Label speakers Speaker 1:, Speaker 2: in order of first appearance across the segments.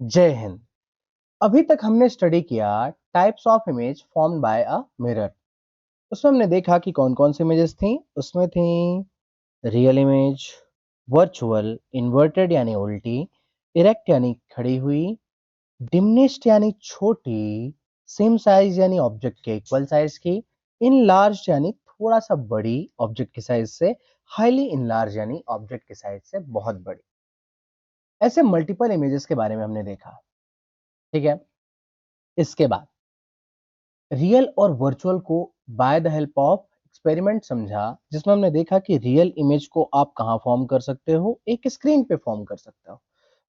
Speaker 1: जय हिंद। अभी तक हमने स्टडी किया types of image formed by a mirror. उसमें हमने देखा कि कौन कौन सी इमेजेस थी। उसमें थी रियल इमेज, वर्चुअल, इन्वर्टेड यानी उल्टी, इरेक्ट यानी खड़ी हुई, डिमिनिश्ड यानी छोटी, सेम साइज यानी ऑब्जेक्ट के इक्वल साइज की, इनलार्ज यानी थोड़ा सा बड़ी ऑब्जेक्ट के साइज से, हाईली इनलार्ज यानी ऑब्जेक्ट के साइज से बहुत बड़ी। ऐसे मल्टीपल इमेजेस के बारे में हमने देखा। ठीक है, इसके बाद रियल और वर्चुअल को by the help of experiment समझा, जिसमें हमने देखा कि रियल इमेज को आप कहाँ फॉर्म कर सकते हो, एक स्क्रीन पे फॉर्म कर सकते हो।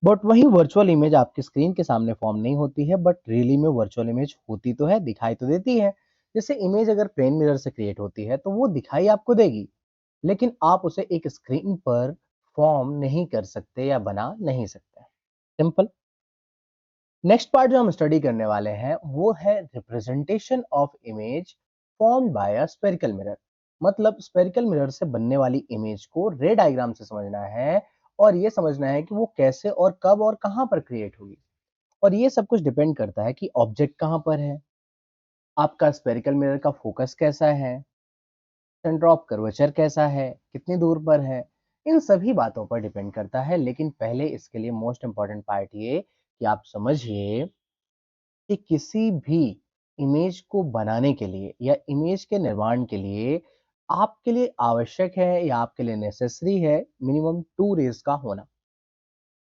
Speaker 1: बट वही वर्चुअल इमेज आपकी स्क्रीन के सामने फॉर्म नहीं होती है, बट रियली में वर्चुअल इमेज होती तो है, दिखाई तो देती है। जैसे इमेज अगर प्लेन मिरर से क्रिएट होती है तो वो दिखाई आपको देगी, लेकिन आप उसे एक स्क्रीन पर फॉर्म नहीं कर सकते या बना नहीं सकते। सिंपल। नेक्स्ट पार्ट जो हम स्टडी करने वाले हैं वो है representation of image formed by a spherical mirror. मतलब स्फेरिकल मिरर से बनने वाली इमेज को रे डायग्राम से समझना है, और ये समझना है कि वो कैसे और कब और कहां पर क्रिएट हुई। और ये सब कुछ डिपेंड करता है कि ऑब्जेक्ट कहां पर है, आपका स्फेरिकल मिरर का फोकस कैसा है, सेंटर ऑफ कर्वेचर कैसा है, कितनी दूर पर है। इन सभी बातों पर डिपेंड करता है। लेकिन पहले इसके लिए मोस्ट इंपॉर्टेंट पार्ट ये कि आप समझिए कि किसी भी इमेज को बनाने के लिए या इमेज के निर्माण के लिए आपके लिए आवश्यक है या आपके लिए नेसेसरी है मिनिमम टू रेज का होना।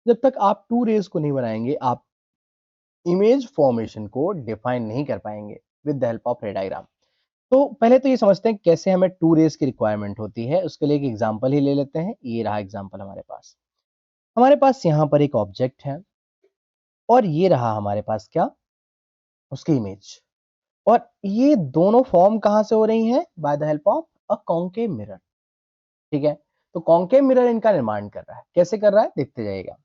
Speaker 1: जब तक आप टू रेज को नहीं बनाएंगे, आप इमेज फॉर्मेशन को डिफाइन नहीं कर पाएंगे विद द हेल्प ऑफ रे डायग्राम। तो पहले तो ये समझते हैं कैसे हमें टू रेज की रिक्वायरमेंट होती है। उसके लिए एक एग्जांपल ही ले लेते हैं। ये रहा एग्जांपल हमारे पास यहाँ पर एक ऑब्जेक्ट है, और ये रहा हमारे पास क्या, उसकी इमेज। और ये दोनों फॉर्म कहां से हो रही हैं? By the help of a concave mirror. ठीक है, तो कॉन्केव मिरर इनका निर्माण कर रहा है। कैसे कर रहा है देखते जाइएगा।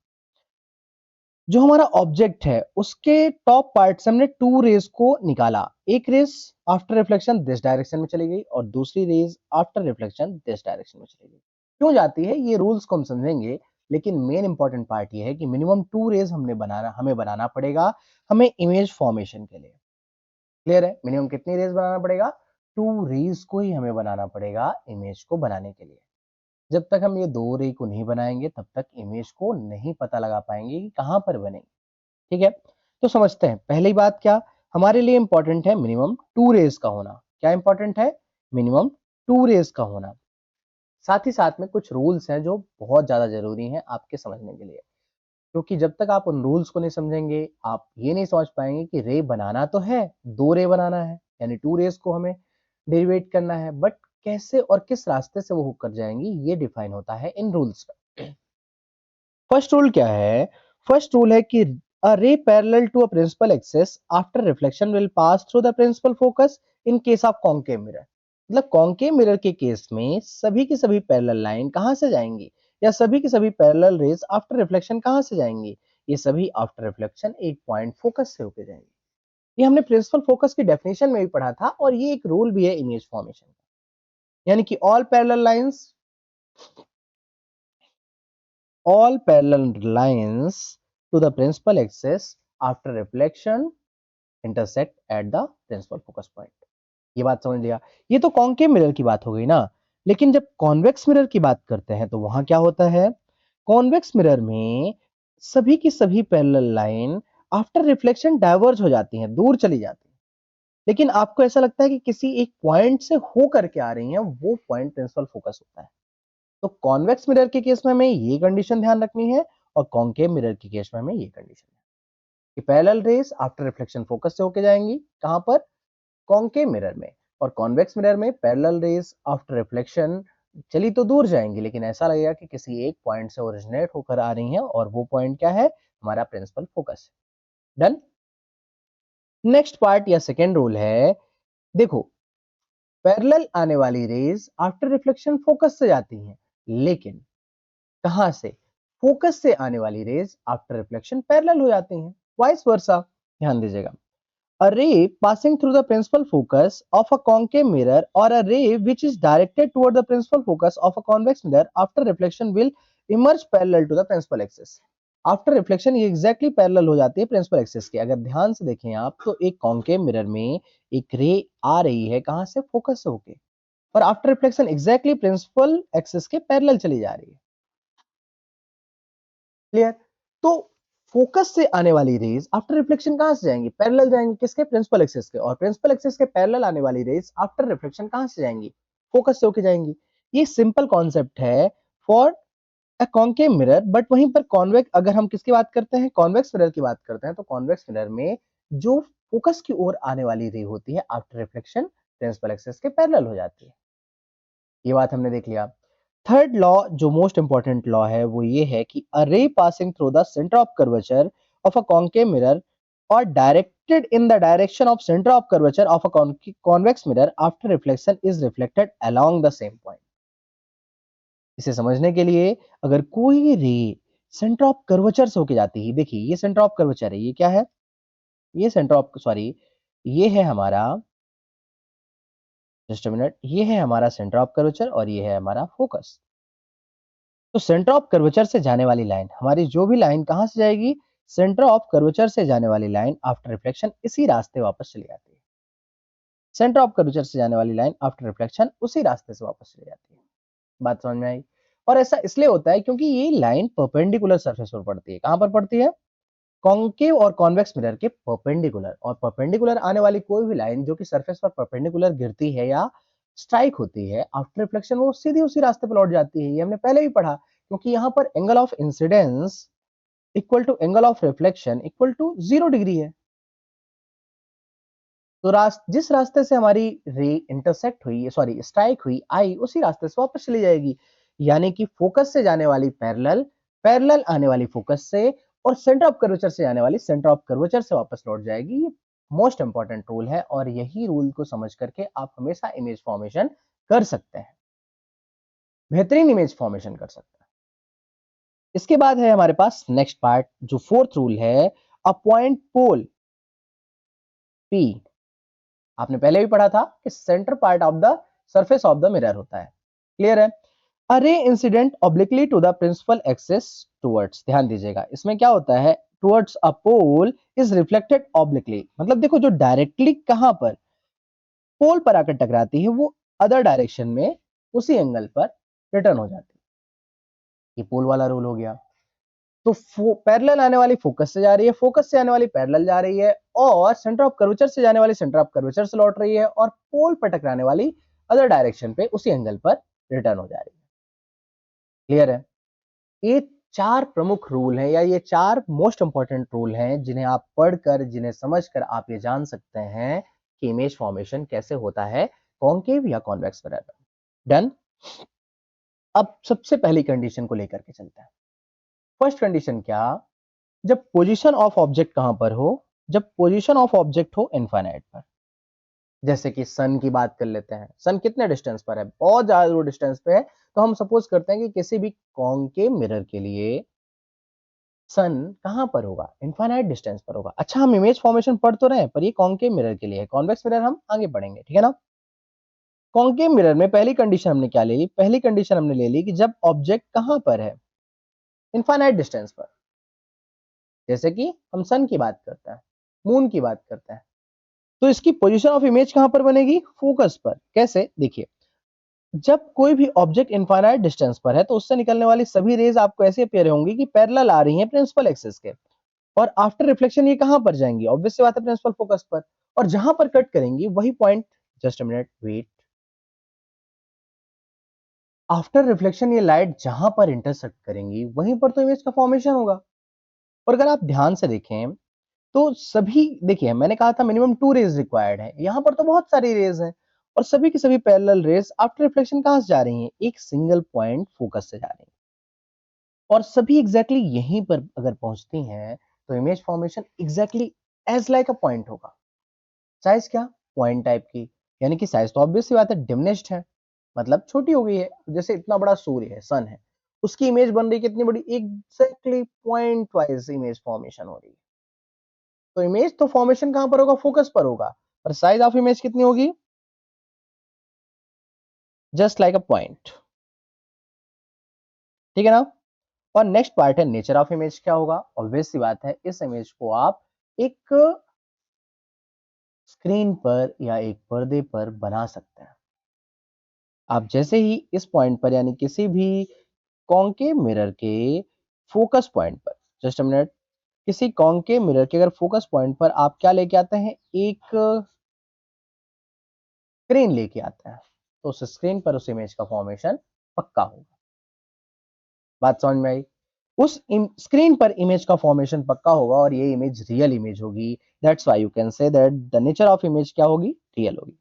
Speaker 1: जो हमारा ऑब्जेक्ट है उसके टॉप पार्ट से हमने टू रेज को निकाला। एक raise after reflection this direction में चली गई, और दूसरी raise after reflection this direction में चली गई। क्यों जाती है ये रूल्स को हम समझेंगे, लेकिन मेन इंपॉर्टेंट पार्ट ये है कि मिनिमम टू रेज हमें बनाना पड़ेगा हमें इमेज फॉर्मेशन के लिए। क्लियर है? मिनिमम कितनी रेज बनाना पड़ेगा? टू रेज को ही हमें बनाना पड़ेगा इमेज को बनाने के लिए। जब तक हम ये दो रे को नहीं बनाएंगे तब तक इमेज को नहीं पता लगा पाएंगे कि कहां पर बनेगी। ठीक है, तो समझते हैं। पहली बात क्या हमारे लिए इंपॉर्टेंट है? मिनिमम टू रेज का होना। क्या इंपॉर्टेंट है? मिनिमम टू रेज का होना। साथ ही साथ में कुछ रूल्स हैं जो बहुत ज्यादा जरूरी हैं आपके समझने के लिए, क्योंकि जब तक आप उन रूल्स को नहीं समझेंगे आप ये नहीं समझ पाएंगे कि रे बनाना तो है, दो रे बनाना है, यानी टू रेस को हमें डेरिवेट करना है, बट कैसे और किस रास्ते से वो होकर जाएंगी ये डिफाइन होता है इन रूल्स में। फर्स्ट रूल क्या है? फर्स्ट रूल है कि a ray parallel to a principal axis after reflection will pass through the principal focus in case of concave mirror. मतलब कॉन्केव मिरर के केस में सभी की सभी पैरेलल लाइन कहां से जाएंगी, या सभी की सभी पैरेलल रेज आफ्टर रिफ्लेक्शन कहां से जाएंगी? ये सभी आफ्टर रिफ्लेक्शन एक पॉइंट फोकस से होकर जाएंगी। ये हमने प्रिंसिपल फोकस की डेफिनेशन में भी पढ़ा था, और ये एक रूल भी है इमेज फॉर्मेशन का। यानी कि all parallel lines to the principal axis after reflection intersect at the principal focus point। ये बात समझ लिया। ये तो कॉन्केव मिरर की बात हो गई ना। लेकिन जब कॉन्वेक्स मिरर की बात करते हैं तो वहां क्या होता है? कॉन्वेक्स मिरर में सभी की सभी parallel line after reflection diverge हो जाती हैं, दूर चली जाती हैं। लेकिन आपको ऐसा लगता है कि किसी एक पॉइंट से हो करके आ रही हैं, वो पॉइंट प्रिंसिपल फोकस होता है। तो कॉन्वेक्स मिरर के केस में हमें ये कंडीशन ध्यान रखनी है, और कॉन्केव मिरर के केस में हमें ये कंडीशन है कि parallel raise after reflection focus से होके जाएंगी। कहां पर? कॉन्केव मिरर में। और कॉन्वेक्स मिरर में पैरेलल रेज आफ्टर रिफ्लेक्शन चली तो दूर जाएंगी, लेकिन ऐसा लगेगा कि किसी एक पॉइंट से ओरिजिनेट होकर आ रही हैं, और वो पॉइंट क्या है? हमारा principal focus. Done. Next part या सेकेंड रूल है, देखो पैरेलल आने वाली रेज आफ्टर रिफ्लेक्शन फोकस से जाती हैं, लेकिन कहां से? फोकस से आने वाली रेज आफ्टर रिफ्लेक्शन पैरेलल हो जाती हैं, वाइस वर्सा। ध्यान दीजिएगा। A ray passing through the principal focus of a concave mirror or a ray which is directed toward the principal focus of a convex mirror after reflection will emerge parallel to the principal axis। After reflection ये exactly parallel हो जाती है principal axis के। अगर ध्यान से देखें आप तो एक कॉन्केव मिरर में एक रे आ रही है कहां से, फोकस से होके, और after reflection exactly principal axis के पैरेलल चली जा रही है। क्लियर? तो फोकस से आने वाली रेज आफ्टर रिफ्लेक्शन कहां से जाएंगी, पैरेलल जाएंगी, किसके, प्रिंसिपल एक्सिस के। और प्रिंसिपल एक्सिस के पैरेलल आने वाली रेज आफ्टर रिफ्लेक्शन कहां से जाएंगी, फोकस से होके जाएंगी। ये सिंपल कॉन्सेप्ट है for a concave mirror. But वहीं पर कॉन्वेक्स, अगर हम किसकी बात करते हैं, कॉन्वेक्स मिरर की बात करते हैं, तो कॉन्वेक्स मिरर में जो फोकस की ओर आने वाली रे होती है आफ्टर रिफ्लेक्शन प्रिंसिपल एक्सिस के पैरेलल हो जाती है। ये बात हमने देख लिया। थर्ड लॉ जो मोस्ट इंपॉर्टेंट लॉ है वो ये है कि a ray passing through the centre of curvature of a concave mirror और directed in the direction of centre of curvature of a convex mirror after reflection is reflected along the same point. इसे समझने के लिए, अगर कोई रे centre of curvature से होके जाती है, देखिए ये सेंटर ऑफ कर्वेचर है, ये क्या है, ये सेंटर ऑफ, सॉरी, ये है हमारा, जस्ट अ मिनट, ये है हमारा सेंटर ऑफ कर्वेचर और ये है हमारा फोकस। तो सेंटर ऑफ कर्वेचर से जाने वाली लाइन, हमारी जो भी लाइन कहां से जाएगी, सेंटर ऑफ कर्वेचर से जाने वाली लाइन आफ्टर रिफ्लेक्शन इसी रास्ते वापस चली जाती है। सेंटर ऑफ कर्वेचर से जाने वाली लाइन आफ्टर रिफ्लेक्शन उसी रास्ते से वापस चली जाती है। बात समझ में आई? और ऐसा इसलिए होता है क्योंकि ये लाइन परपेंडिकुलर सरफेस पर पड़ती है। कहां पर पड़ती है, कॉन्केव और कॉन्वेक्स मिरर के परपेंडिकुलर। और परपेंडिकुलर आने वाली कोई भी लाइन जो कि सरफेस पर परपेंडिकुलर गिरती है या स्ट्राइक होती है आफ्टर रिफ्लेक्शन, वो सीधी उसी रास्ते पर लौट जाती है। ये हमने पहले भी पढ़ा, क्योंकि यहाँ पर angle of incidence equal to angle of reflection equal to 0 degree है। तो जिस रास्ते से हमारी रे इंटरसेक्ट हुई, सॉरी स्ट्राइक हुई, आई उसी रास्ते से वापस चली जाएगी। यानी कि फोकस से जाने वाली पैरेलल, पैरेलल आने वाली फोकस से, और सेंटर ऑफ कर्वेचर से जाने वाली सेंटर ऑफ कर्वेचर से वापस लौट जाएगी। ये मोस्ट इंपॉर्टेंट रूल है और यही रूल को समझ करके आप हमेशा इमेज फॉर्मेशन कर सकते हैं, बेहतरीन इमेज फॉर्मेशन कर सकते हैं। इसके बाद है हमारे पास नेक्स्ट पार्ट जो फोर्थ रूल है, अ पॉइंट पोल पी। आपने पहले भी पढ़ा था कि centre part of the surface of the mirror होता है। क्लियर है? A ray incident obliquely to the principal axis towards, ध्यान दीजिएगा इसमें क्या होता है, towards a pole is reflected obliquely. मतलब देखो जो डायरेक्टली कहां पर पोल पर आकर टकराती है वो अदर डायरेक्शन में उसी एंगल पर रिटर्न हो जाती है। ये पोल वाला रूल हो गया। तो पैरेलल आने वाली फोकस से जा रही है, फोकस से आने वाली पैरेलल जा रही है, और सेंटर ऑफ कर्वेचर से जाने वाली सेंटर ऑफ कर्वेचर से लौट रही है, और पोल पर टकराने वाली अदर डायरेक्शन पे उसी एंगल पर रिटर्न हो जा रही है। क्लियर है? ये चार प्रमुख रूल हैं, या ये चार मोस्ट इंपॉर्टेंट रूल हैं जिन्हें आप पढ़कर, जिन्हें समझकर आप ये जान सकते हैं कि इमेज फॉर्मेशन कैसे होता है कॉन्केव या कॉन्वेक्स मिरर में। डन? अब सबसे पहली कंडीशन को लेकर के चलते हैं। फर्स्ट कंडीशन क्या, जब पोजीशन ऑफ ऑब्जेक्ट कहां पर हो, जब पोजीशन ऑफ ऑब्जेक्ट हो इनफाइनाइट पर। जैसे कि सन की बात कर लेते हैं, सन कितने डिस्टेंस पर है, बहुत ज्यादा दूर डिस्टेंस पे है। तो हम सपोज करते हैं कि किसी भी कॉन्केव मिरर के लिए सन कहां पर होगा, इनफाइनाइट डिस्टेंस पर होगा। अच्छा हम इमेज फॉर्मेशन पढ़ तो रहे हैं, पर ये कॉन्केव मिरर के लिए है, कॉन्वेक्स मिरर हम आगे पढ़ेंगे, ठीक है ना। कॉन्केव मिरर में पहली कंडीशन हमने क्या ले ली, पहली कंडीशन हमने ले ली कि जब ऑब्जेक्ट कहां पर है, इनफाइनाइट डिस्टेंस पर। जैसे कि हम सन की बात करते हैं, मून की बात करते हैं, तो इसकी पोजीशन ऑफ इमेज कहां पर बनेगी, फोकस पर। कैसे, देखिए, जब कोई भी ऑब्जेक्ट इनफाइनाइट डिस्टेंस पर है तो उससे निकलने वाली सभी रेज आपको ऐसे अपीयर होंगी कि पैरेलल आ रही हैं प्रिंसिपल एक्सिस के, और आफ्टर रिफ्लेक्शन ये कहां पर जाएंगी, ऑब्वियस सी बात है प्रिंसिपल फोकस पर। और जहां पर कट करेंगी वही point, just a minute wait, after reflection ये लाइट जहां पर इंटरसेक्ट करेंगी वहीं पर तो इमेज का फॉर्मेशन होगा। और अगर आप ध्यान से देखें तो सभी, देखिए मैंने कहा था मिनिमम 2 रेज रिक्वायर्ड है, यहां पर तो बहुत सारी रेज हैं, और सभी की सभी पैरेलल रेज आफ्टर रिफ्लेक्शन कहां से जा रही हैं, एक सिंगल पॉइंट फोकस से जा रही हैं, और सभी एग्जैक्टली यहीं पर अगर पहुंचती हैं तो image formation exactly as like a point होगा। साइज क्या, पॉइंट टाइप की, यानी कि साइज तो ऑब्वियस सी बात है डिमिनिश्ड है, मतलब छोटी हो गई है। जैसे इतना बड़ा सूर्य है, सन है, उसकी इमेज बन रही है कितनी बड़ी, exactly point wise image formation हो रही है। तो इमेज तो फॉर्मेशन कहां पर होगा, फोकस पर होगा, पर साइज ऑफ इमेज कितनी होगी, जस्ट लाइक अ पॉइंट। ठीक है ना। और नेक्स्ट पार्ट है नेचर ऑफ इमेज क्या होगा। ऑब्वियस सी बात है, इस इमेज को आप एक स्क्रीन पर या एक पर्दे पर बना सकते हैं। आप जैसे ही इस पॉइंट पर यानी किसी भी कॉन्केव मिरर के फोकस पॉइंट पर, जस्ट अ मिनट, किसी कॉन्केव मिरर के अगर फोकस पॉइंट पर आप क्या लेके आते हैं, एक स्क्रीन लेके आते हैं, तो उस स्क्रीन पर उस इमेज का फॉर्मेशन पक्का होगा। बात समझ में आई। उस स्क्रीन पर इमेज का फॉर्मेशन पक्का होगा और ये इमेज रियल इमेज होगी। That's why you can say that the nature of image क्या होगी, रियल होगी।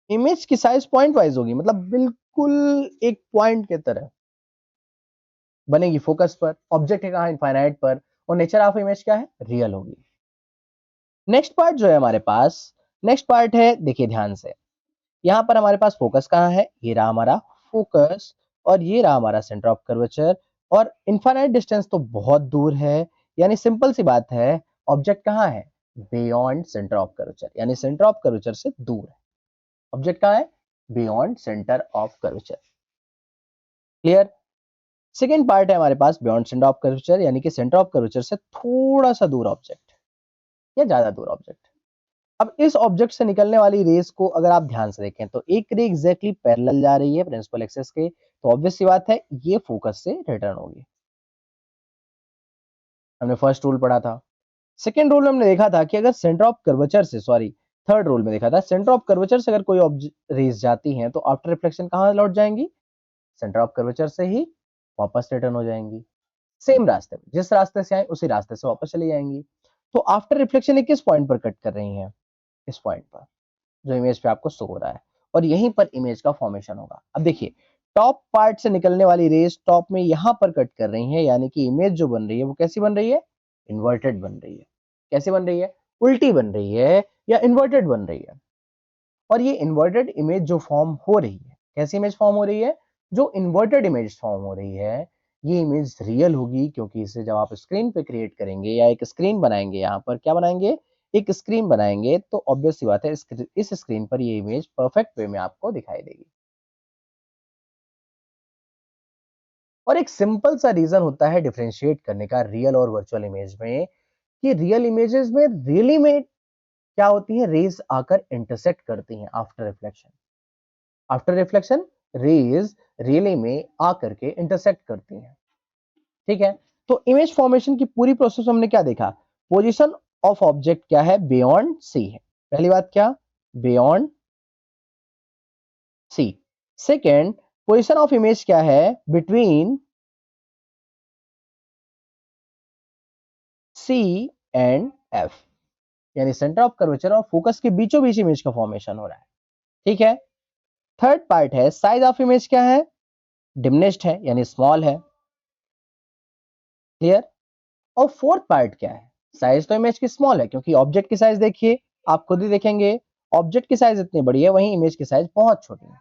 Speaker 1: इमेज की साइज पॉइंट वाइज होगी, मतलब बिल्कुल एक पॉइंट के तरह बनेगी फोकस पर। ऑब्जेक्ट है कहां, इनफाइनाइट पर, और नेचर ऑफ इमेज क्या है, रियल होगी। नेक्स्ट पार्ट जो है हमारे पास, नेक्स्ट पार्ट है, देखिए ध्यान से, यहां पर हमारे पास फोकस कहां है, ये रहा हमारा फोकस, और ये रहा हमारा सेंटर ऑफ कर्वेचर, और इनफाइनाइट डिस्टेंस तो बहुत दूर है, यानी सिंपल सी बात है, ऑब्जेक्ट कहां है, बियॉन्ड सेंटर ऑफ कर्वेचर, यानी सेंटर ऑफ कर्वेचर से दूर है। ऑब्जेक्ट कहां है, beyond centre of curvature. Clear. Second part है हमारे पास बियॉन्ड सेंटर ऑफ कर्वेचर, यानी कि सेंटर ऑफ कर्वेचर से थोड़ा सा दूर ऑब्जेक्ट या ज्यादा दूर ऑब्जेक्ट। अब इस ऑब्जेक्ट से निकलने वाली रेस को अगर आप ध्यान से देखें तो एक रे एग्जैक्टली पैरेलल जा रही है प्रिंसिपल एक्सिस के, तो ऑब्वियस सी बात है ये फोकस से रिटर्न होगी। हमने फर्स्ट रूल पढ़ा था। सेकेंड रूल में हमने देखा था कि अगर सेंटर ऑफ कर्वेचर से, सॉरी, थर्ड रूल में देखा था, सेंटर ऑफ कर्वेचर से अगर कोई रेस जाती हैं तो आफ्टर रिफ्लेक्शन कहां लौट जाएंगी, सेंटर ऑफ कर्वेचर से ही वापस रिटर्न हो जाएंगी। सेम रास्ते में, जिस रास्ते से आए उसी रास्ते से वापस चली जाएंगी। तो आफ्टर रिफ्लेक्शन ये किस पॉइंट पर कट कर रही हैं, इस पॉइंट पर जो इमेज पे आपको शो हो रहा है, और यहीं पर इमेज का फॉर्मेशन होगा। अब देखिए, टॉप पार्ट से निकलने वाली रेस टॉप में यहां पर कट कर रही है, यानी कि इमेज जो बन रही है वो कैसी बन रही है, इन्वर्टेड बन रही है। कैसे बन रही है, उल्टी बन रही है या इन्वर्टेड बन रही है। और ये इन्वर्टेड इमेज जो फॉर्म हो रही है, कैसी इमेज फॉर्म हो रही है, जो इन्वर्टेड इमेज फॉर्म हो रही है, ये इमेज रियल होगी, क्योंकि इसे जब आप स्क्रीन पे क्रिएट करेंगे या एक स्क्रीन बनाएंगे, यहाँ पर क्या बनाएंगे, एक स्क्रीन बनाएंगे, तो ऑब्वियस सी बात है इस स्क्रीन पर ये इमेज परफेक्ट वे में आपको दिखाई देगी। और एक सिंपल सा रीजन होता है डिफरेंशिएट करने का रियल और वर्चुअल इमेज में, कि रियल इमेजेस में रियली में क्या होती है, रेज आकर इंटरसेक्ट करती हैं after reflection. After reflection rays really में आकर के इंटरसेक्ट करती हैं। ठीक है। तो इमेज फॉर्मेशन की पूरी प्रोसेस हमने क्या देखा, पोजीशन ऑफ ऑब्जेक्ट क्या है, बियॉन्ड सी है, पहली बात क्या, beyond C. Second, position of image क्या है, बिटवीन सी एंड एफ, यानी सेंटर ऑफ कर्वेचर और फोकस के बीचों बीच इमेज का फॉर्मेशन हो रहा है। ठीक है। थर्ड पार्ट है साइज ऑफ इमेज क्या है, डिमिनिश्ड है यानी स्मॉल है। क्लियर। और फोर्थ पार्ट क्या है, साइज तो इमेज की स्मॉल है, क्योंकि ऑब्जेक्ट की साइज देखिए, आप खुद ही देखेंगे, ऑब्जेक्ट की साइज इतनी बड़ी है, वहीं इमेज की साइज बहुत छोटी है,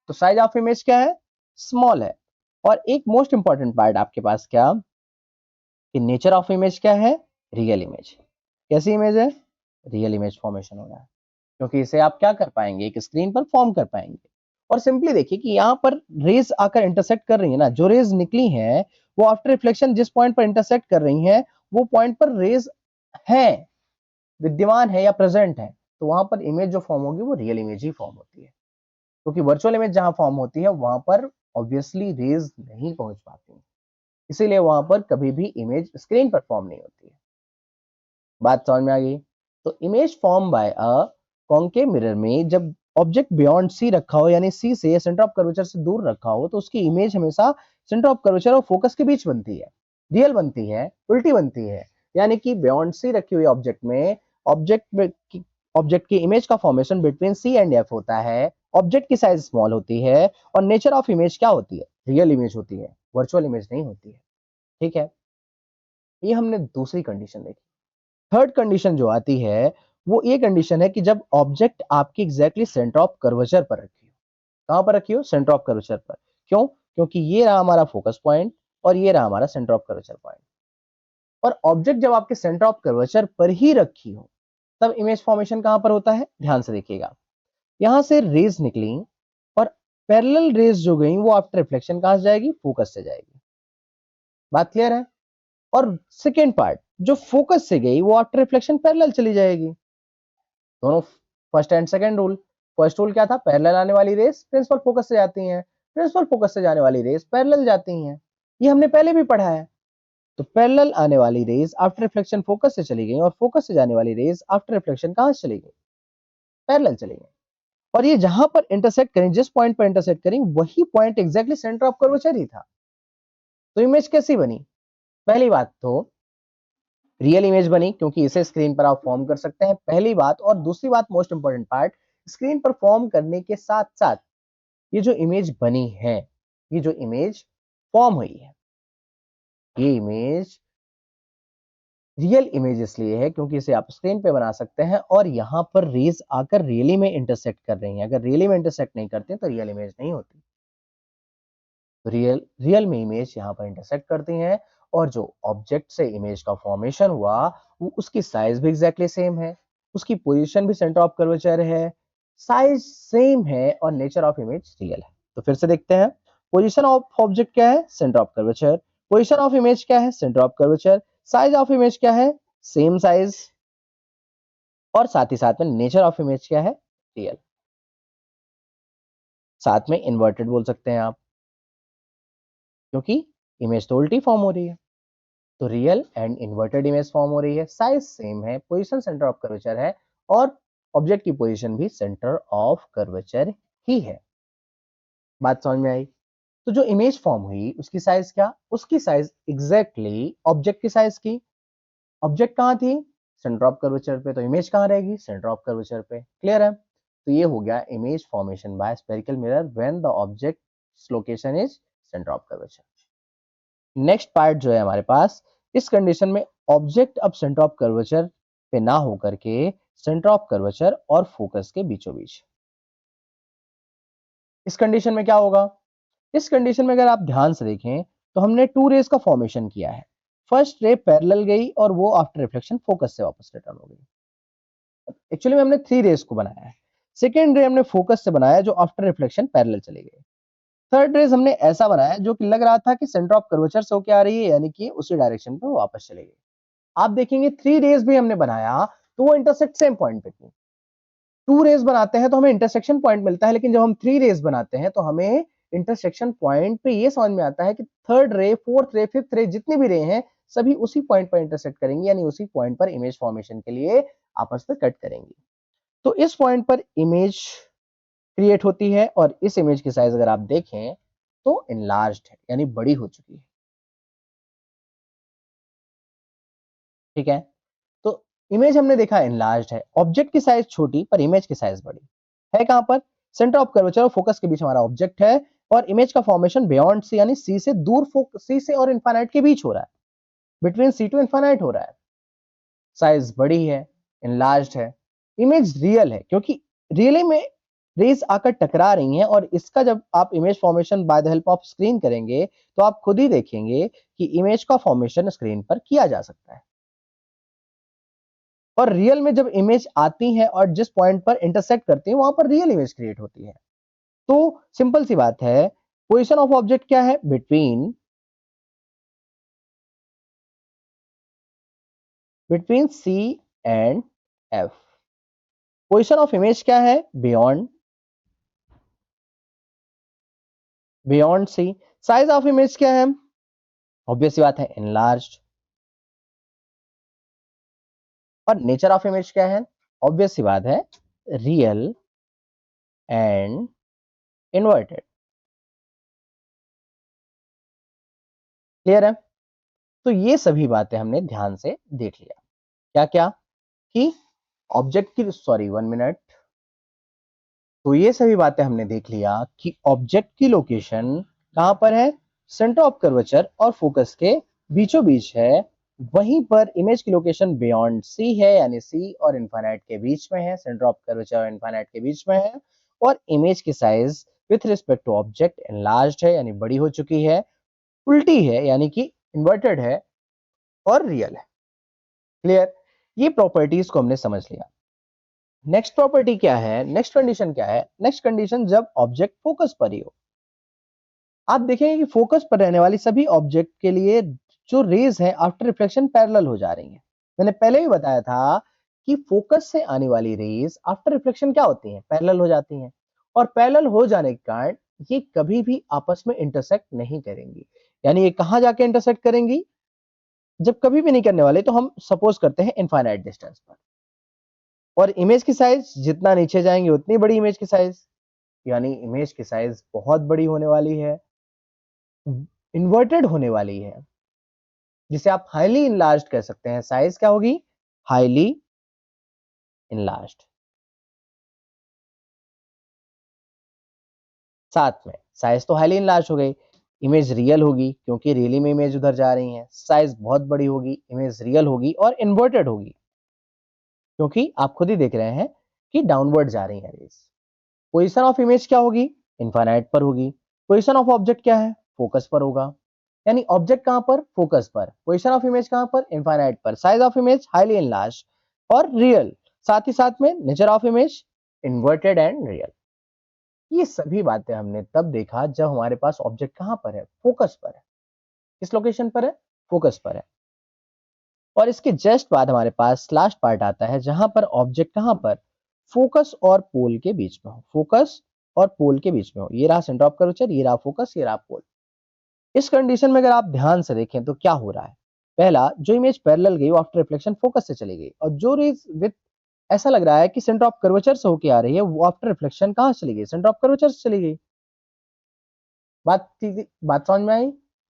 Speaker 1: तो साइज ऑफ इमेज क्या है, स्मॉल है। और एक मोस्ट इंपॉर्टेंट पार्ट आपके पास क्या, कि नेचर ऑफ इमेज क्या है, रियल इमेज। कैसी इमेज है, रियल इमेज फॉर्मेशन हो रहा है, क्योंकि इसे आप क्या कर पाएंगे, एक स्क्रीन पर फॉर्म कर पाएंगे। और सिंपली देखिए कि यहाँ पर रेज आकर इंटरसेक्ट कर रही है ना, जो रेज निकली हैं वो आफ्टर रिफ्लेक्शन जिस पॉइंट पर इंटरसेक्ट कर रही हैं, वो पॉइंट पर रेज है, विद्यमान है या प्रेजेंट है, तो वहां पर इमेज जो फॉर्म होगी वो रियल इमेज ही फॉर्म होती है। क्योंकि वर्चुअल इमेज जहां फॉर्म होती है वहां पर ऑब्वियसली रेज नहीं पहुंच पाती, इसीलिए वहां पर कभी भी इमेज स्क्रीन पर फॉर्म नहीं होती है। बात समझ में आ गई। तो image form by a concave mirror में जब ऑब्जेक्ट बियॉन्ड सी रखा हो, यानी सी से सेंटर ऑफ कर्वेचर से दूर रखा हो, तो उसकी इमेज हमेशा सेंटर ऑफ कर्वेचर और फोकस के बीच बनती है, रियल बनती है, उल्टी बनती है। यानी कि बियॉन्ड सी रखी हुई ऑब्जेक्ट में ऑब्जेक्ट की इमेज का formation between C and F होता है, ऑब्जेक्ट की साइज स्मॉल होती है, और नेचर ऑफ इमेज क्या होती है, रियल इमेज होती है, वर्चुअल इमेज नहीं होती है। ठीक है। ये हमने दूसरी कंडीशन देखी। थर्ड कंडीशन जो आती है वो ये कंडीशन है कि जब ऑब्जेक्ट आपकी एग्जैक्टली सेंटर ऑफ कर्वेचर पर रखी हो। कहां पर रखी हो, सेंटर ऑफ कर्वेचर पर। क्यों, क्योंकि ये रहा हमारा फोकस पॉइंट और ये रहा हमारा सेंटर ऑफ कर्वेचर पॉइंट। और ऑब्जेक्ट जब आपके सेंटर ऑफ कर्वेचर पर ही रखी हो, तब इमेज फॉर्मेशन कहां पर होता है, ध्यान से देखिएगा, यहां से रेज निकली और पैरेलल रेज जो गई वो आफ्टर रिफ्लेक्शन कहां से जाएगी, फोकस से जाएगी। बात क्लियर है। और सेकेंड पार्ट, जो फोकस से गई वो आफ्टर रिफ्लेक्शन पैरेलल चली जाएगी। दोनों first and second rule. First rule क्या था, पैरेलल आने वाली रेस प्रिंसिपल फोकस से जाती हैं, प्रिंसिपल फोकस से जाने वाली रेस पैरेलल जाती हैं। ये हमने पहले भी पढ़ा है। तो पैरेलल आने वाली रेस आफ्टर रिफ्लेक्शन फोकस से चली गई और फोकस से जाने वाली रेस आफ्टर रिफ्लेक्शन कहां से चली गई, पैरेलल चली गई। और ये जहां पर इंटरसेक्ट करें, जिस पॉइंट पर इंटरसेक्ट करें वही point exactly centre of curvature ही था। तो इमेज कैसी बनी, पहली बात तो रियल इमेज बनी, क्योंकि इसे स्क्रीन पर आप फॉर्म कर सकते हैं, पहली बात। और दूसरी बात, मोस्ट इंपॉर्टेंट पार्ट, स्क्रीन पर फॉर्म करने के साथ साथ ये जो इमेज बनी है, ये जो इमेज फॉर्म हुई है, ये इमेज रियल इमेज इसलिए है क्योंकि इसे आप स्क्रीन पे बना सकते हैं और यहां पर रेज आकर रियली में इंटरसेक्ट कर रही हैं। अगर रियली में इंटरसेक्ट नहीं करती तो रियल इमेज नहीं होती। तो रियल में इमेज यहाँ पर इंटरसेक्ट करती हैं और जो ऑब्जेक्ट से इमेज का फॉर्मेशन हुआ वो उसकी साइज भी एग्जैक्टली सेम है, उसकी पोजीशन भी सेंटर ऑफ कर्वेचर है, साइज सेम है और नेचर ऑफ इमेज रियल है। तो फिर से देखते हैं, पोजीशन ऑफ ऑब्जेक्ट क्या है, centre of curvature, position of image क्या है, centre of curvature, size of image क्या है, सेम साइज, और साथ ही साथ में नेचर ऑफ इमेज क्या है, रियल। साथ में इन्वर्टेड बोल सकते हैं आप, क्योंकि इमेज तो उल्टी फॉर्म हो रही है। तो real and inverted image form हो रही है, साइज सेम है, पोजीशन सेंटर ऑफ कर्वेचर है और ऑब्जेक्ट की पोजीशन भी सेंटर ऑफ कर्वेचर ही है। बात समझ में आई। तो जो इमेज फॉर्म हुई उसकी साइज क्या, उसकी साइज एग्जैक्टली ऑब्जेक्ट की साइज की। ऑब्जेक्ट कहां थी, सेंटर ऑफ कर्वेचर पे, तो इमेज कहां रहेगी, सेंटर ऑफ कर्वेचर पे। क्लियर है। तो ये हो गया image formation by spherical mirror when the object location is centre of curvature. Next part जो है हमारे पास, इस कंडीशन में ऑब्जेक्ट अब सेंटर ऑफ कर्वेचर पे ना होकर के सेंटर ऑफ कर्वेचर और फोकस के बीचों बीच। इस कंडीशन में क्या होगा, इस कंडीशन में अगर आप ध्यान से देखें तो हमने टू रेज का फॉर्मेशन किया है। फर्स्ट रे पैरेलल गई और वो आफ्टर रिफ्लेक्शन फोकस से वापस रिटर्न हो गई। एक्चुअली में हमने थ्री रेज को बनाया है। सेकेंड रे हमने फोकस से बनाया जो आफ्टर रिफ्लेक्शन पैरेलल चली गई। थर्ड रेज हमने ऐसा बनाया जो कि लग रहा था कि सेंटर ऑफ कर्वेचर से होकर आ रही है, यानी कि उसी डायरेक्शन पे वापस चले गई। आप देखेंगे थ्री रेज भी हमने बनाया तो वो इंटरसेक्ट सेम पॉइंट पे थी। टू रेज बनाते हैं तो हमें इंटरसेक्शन पॉइंट मिलता है, लेकिन जब हम थ्री रेज बनाते हैं तो हमें इंटरसेक्शन पॉइंट पे ये समझ में आता है कि थर्ड रे, फोर्थ रे, फिफ्थ रे, जितने भी रे हैं सभी उसी पॉइंट पर इंटरसेक्ट करेंगे, यानी उसी पॉइंट पर इमेज फॉर्मेशन के लिए आपस में कट करेंगे। तो इस पॉइंट पर इमेज क्रिएट होती है और इस इमेज की साइज अगर आप देखें तो इनलार्ज्ड है, यानी बड़ी हो चुकी है। ठीक है। तो इमेज हमने देखा इनलार्ज्ड है, ऑब्जेक्ट की साइज छोटी पर इमेज की साइज बड़ी है। कहां पर, सेंटर ऑफ कर्वेचर और फोकस के बीच हमारा ऑब्जेक्ट है और इमेज का फॉर्मेशन बियॉन्ड सी, यानी सी से दूर, सी से और इनफाइनाइट के बीच हो रहा है, बिटवीन सी टू इनफाइनाइट हो रहा है। साइज बड़ी है, इनलार्ज्ड है, इमेज रियल है क्योंकि रियली में रेज आकर टकरा रही हैं। और इसका जब आप image formation by the help of screen करेंगे तो आप खुद ही देखेंगे कि इमेज का फॉर्मेशन स्क्रीन पर किया जा सकता है। और रियल में जब इमेज आती है और जिस पॉइंट पर इंटरसेक्ट करती है वहां पर रियल इमेज क्रिएट होती है। तो सिंपल सी बात है, पोजीशन ऑफ ऑब्जेक्ट क्या है, between C and F. Position of image क्या है, beyond C. Size of image क्या है, ऑब्वियस सी बात है, इनलार्ज्ड। और नेचर ऑफ इमेज क्या है, ऑब्वियस सी बात है, रियल एंड इन्वर्टेड। क्लियर है। तो ये सभी बातें हमने ध्यान से देख लिया। क्या क्या, कि ऑब्जेक्ट की, सॉरी 1 मिनट। तो ये सभी बातें हमने देख लिया कि ऑब्जेक्ट की लोकेशन कहां पर है, सेंटर ऑफ कर्वेचर और फोकस के बीचों बीच है। वहीं पर इमेज की लोकेशन बियॉन्ड सी है, यानी सी और इनफाइनाइट के बीच में है, सेंटर ऑफ कर्वेचर और इनफाइनाइट के बीच में है। और इमेज की size with respect to object enlarged है, यानी बड़ी हो चुकी है, उल्टी है यानी कि इन्वर्टेड है, और रियल है। क्लियर। ये प्रॉपर्टीज को हमने समझ लिया। नेक्स्ट प्रॉपर्टी क्या है, नेक्स्ट कंडीशन क्या है, नेक्स्ट कंडीशन जब ऑब्जेक्ट फोकस पर ही हो। आप देखेंगे कि फोकस पर रहने वाली सभी ऑब्जेक्ट के लिए जो रेज है आफ्टर रिफ्लेक्शन पैरेलल हो जा रही हैं। मैंने पहले भी बताया था कि फोकस से आने वाली रेज आफ्टर रिफ्लेक्शन क्या होती हैं, पैरेलल हो जाती हैं। और पैरेलल हो जाने के कारण ये कभी भी आपस में इंटरसेक्ट नहीं करेंगी। यानी ये कहां जाके इंटरसेक्ट करेंगी, जब कभी भी नहीं करने वाले तो हम सपोज करते हैं इनफाइनाइट डिस्टेंस पर। और इमेज की साइज जितना नीचे जाएंगे उतनी बड़ी इमेज की साइज, यानी इमेज की साइज बहुत बड़ी होने वाली है, इन्वर्टेड होने वाली है, जिसे आप हाईली इनलार्ज्ड कह सकते हैं। साइज क्या होगी, हाईली इनलार्ज्ड। साथ में साइज तो हाईली इनलार्ज हो गई, इमेज रियल होगी क्योंकि रियली में इमेज उधर जा रही है। साइज बहुत बड़ी होगी, इमेज रियल होगी और इन्वर्टेड होगी क्योंकि आप खुद ही देख रहे हैं कि डाउनवर्ड जा रही है रेज। पोजीशन ऑफ इमेज क्या होगी, इनफाइनाइट पर होगी। पोजीशन ऑफ ऑब्जेक्ट क्या है, फोकस पर होगा। यानी ऑब्जेक्ट कहां पर, फोकस पर। पोजीशन ऑफ इमेज कहां पर, इनफाइनाइट पर। Size of image highly enlarge और रियल। साथ ही साथ में nature of image inverted and real. ये सभी बातें हमने तब देखा जब हमारे पास ऑब्जेक्ट कहां पर है, फोकस पर है। किस लोकेशन पर है, फोकस पर है। और इसके जस्ट बाद हमारे पास लास्ट पार्ट आता है जहां पर ऑब्जेक्ट कहां पर, फोकस और पोल के बीच में हो। फोकस और पोल के बीच में हो। ये रहा सेंटर ऑफ कर्वेचर, ये रहा फोकस, ये रहा पोल। इस कंडीशन में अगर आप ध्यान से देखें तो क्या हो रहा है, पहला जो इमेज पैरेलल गई वो आफ्टर रिफ्लेक्शन फोकस से चली गई, और जो रेज विथ ऐसा लग रहा है कि सेंटर ऑफ कर्वेचर से होके आ रही है वो आफ्टर रिफ्लेक्शन कहां से चली गई, सेंटर ऑफ कर्वेचर से चली गई। बात समझ में आई।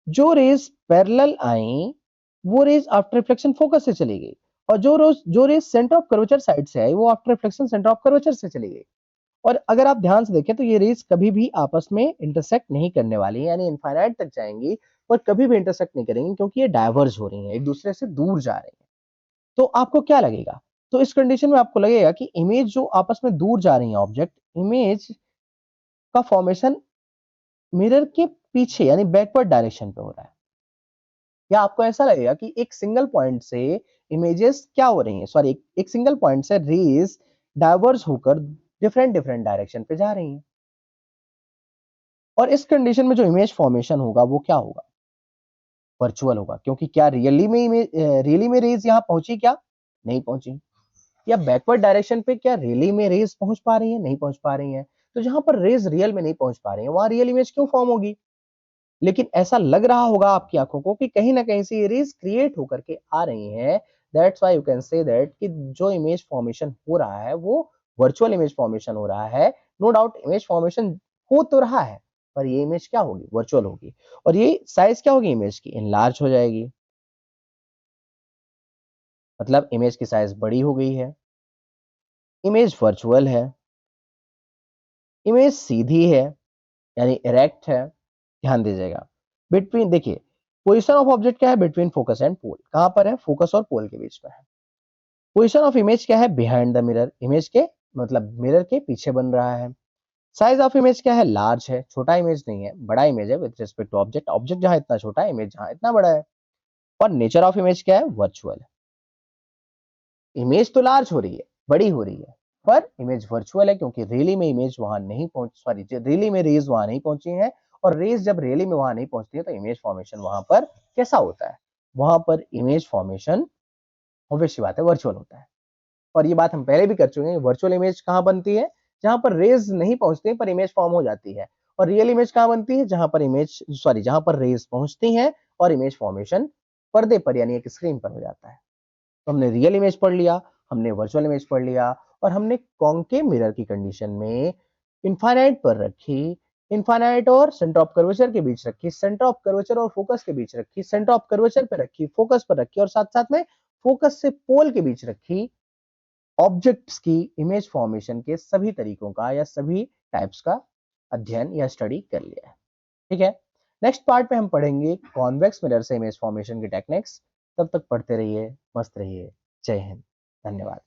Speaker 1: जो रेज पैरेलल आई वो रेज आफ्टर रिफ्लेक्शन फोकस से चली गई, और जो rays centre of curvature side से आई वो after reflection centre of curvature से चली गई। और अगर आप ध्यान से देखें तो ये रेज कभी भी आपस में इंटरसेक्ट नहीं करने वाली है, यानी इनफाइनाइट तक जाएंगी पर कभी भी इंटरसेक्ट नहीं करेंगी क्योंकि ये डाइवर्ज हो रही हैं, एक दूसरे से दूर जा रही हैं। तो आपको क्या लगेगा, तो इस कंडीशन में आपको लगेगा कि इमेज जो आपस में दूर जा रही है ऑब्जेक्ट, इमेज का फॉर्मेशन मिरर के पीछे यानी बैकवर्ड डायरेक्शन पे हो रहा है। या आपको ऐसा लगेगा कि एक सिंगल पॉइंट से इमेजेस क्या हो रही हैं, सॉरी एक सिंगल पॉइंट से रेज डाइवर्ज होकर डिफरेंट डिफरेंट डायरेक्शन पे जा रही हैं। और इस कंडीशन में जो इमेज फॉर्मेशन होगा वो क्या होगा, वर्चुअल होगा। क्योंकि क्या रियली में रेज यहाँ पहुंची, क्या नहीं पहुंची। या बैकवर्ड डायरेक्शन पे क्या रियली में रेज पहुंच पा रही है, नहीं पहुंच पा रही है। तो जहां पर रेज रियल में नहीं पहुंच पा रही है वहां रियल इमेज क्यों फॉर्म होगी। लेकिन ऐसा लग रहा होगा आपकी आंखों को कि कहीं ना कहीं से ये रेज क्रिएट होकर के आ रही हैं। That's why you can say that कि जो इमेज फॉर्मेशन हो रहा है वो वर्चुअल इमेज फॉर्मेशन हो रहा है। नो डाउट इमेज फॉर्मेशन हो तो रहा है पर ये इमेज क्या होगी, वर्चुअल होगी। और ये साइज क्या होगी इमेज की, इनलार्ज हो जाएगी। मतलब इमेज की साइज बड़ी हो गई है, इमेज वर्चुअल है, इमेज सीधी है यानी इरेक्ट है। ध्यान दीजिएगा, बिटवीन देखिए पोजीशन ऑफ ऑब्जेक्ट क्या है, बिटवीन फोकस एंड पोल। कहां पर है, फोकस और पोल के बीच में है। पोजीशन ऑफ इमेज क्या है, बिहाइंड द मिरर। इमेज के मतलब मिरर के पीछे बन रहा है। साइज ऑफ इमेज क्या है, लार्ज है, छोटा इमेज नहीं है, बड़ा इमेज है with respect to object. Object जहां इतना छोटा है, इमेज जहां इतना बड़ा है। और नेचर ऑफ इमेज क्या है, वर्चुअल है। इमेज तो लार्ज हो रही है, बड़ी हो रही है, पर इमेज वर्चुअल है क्योंकि रियली में इमेज वहां नहीं पहुंच, सॉरी रियली में रेज वहां नहीं पहुंची है। और रेज जब रियली में वहां नहीं पहुंचती है तो इमेज फॉर्मेशन वहां पर कैसा होता है, वहां पर इमेज फॉर्मेशन ऑब्वियस सी बात है वर्चुअल होता है। और ये बात हम पहले भी कर चुके हैं, वर्चुअल इमेज कहां बनती है, जहां पर रेज नहीं पहुंचती पर इमेज फॉर्म हो जाती है। और रियल इमेज कहां बनती है, जहां पर इमेज सॉरी जहां पर रेज पहुंचती हैं और इमेज फॉर्मेशन पर्दे पर यानी एक स्क्रीन पर हो जाता है। तो हमने रियल इमेज पढ़ लिया, हमने वर्चुअल इमेज पढ़ लिया, और हमने कॉन्केव मिरर की कंडीशन में इनफाइनाइट पर रखी, इनफाइनाइट और सेंटर ऑफ कर्वेचर के बीच रखी, सेंटर ऑफ कर्वेचर और फोकस के बीच रखी, सेंटर ऑफ कर्वेचर पे रखी, फोकस पर रखी, और साथ साथ में फोकस से पोल के बीच रखी। ऑब्जेक्ट्स की इमेज फॉर्मेशन के सभी तरीकों का या सभी टाइप्स का अध्ययन या स्टडी कर लिया है। ठीक है, नेक्स्ट पार्ट में हम पढ़ेंगे कॉन्वेक्स मिरर से इमेज फॉर्मेशन की टेक्निक्स। तब तक पढ़ते रहिए, मस्त रहिए। जय हिंद, धन्यवाद।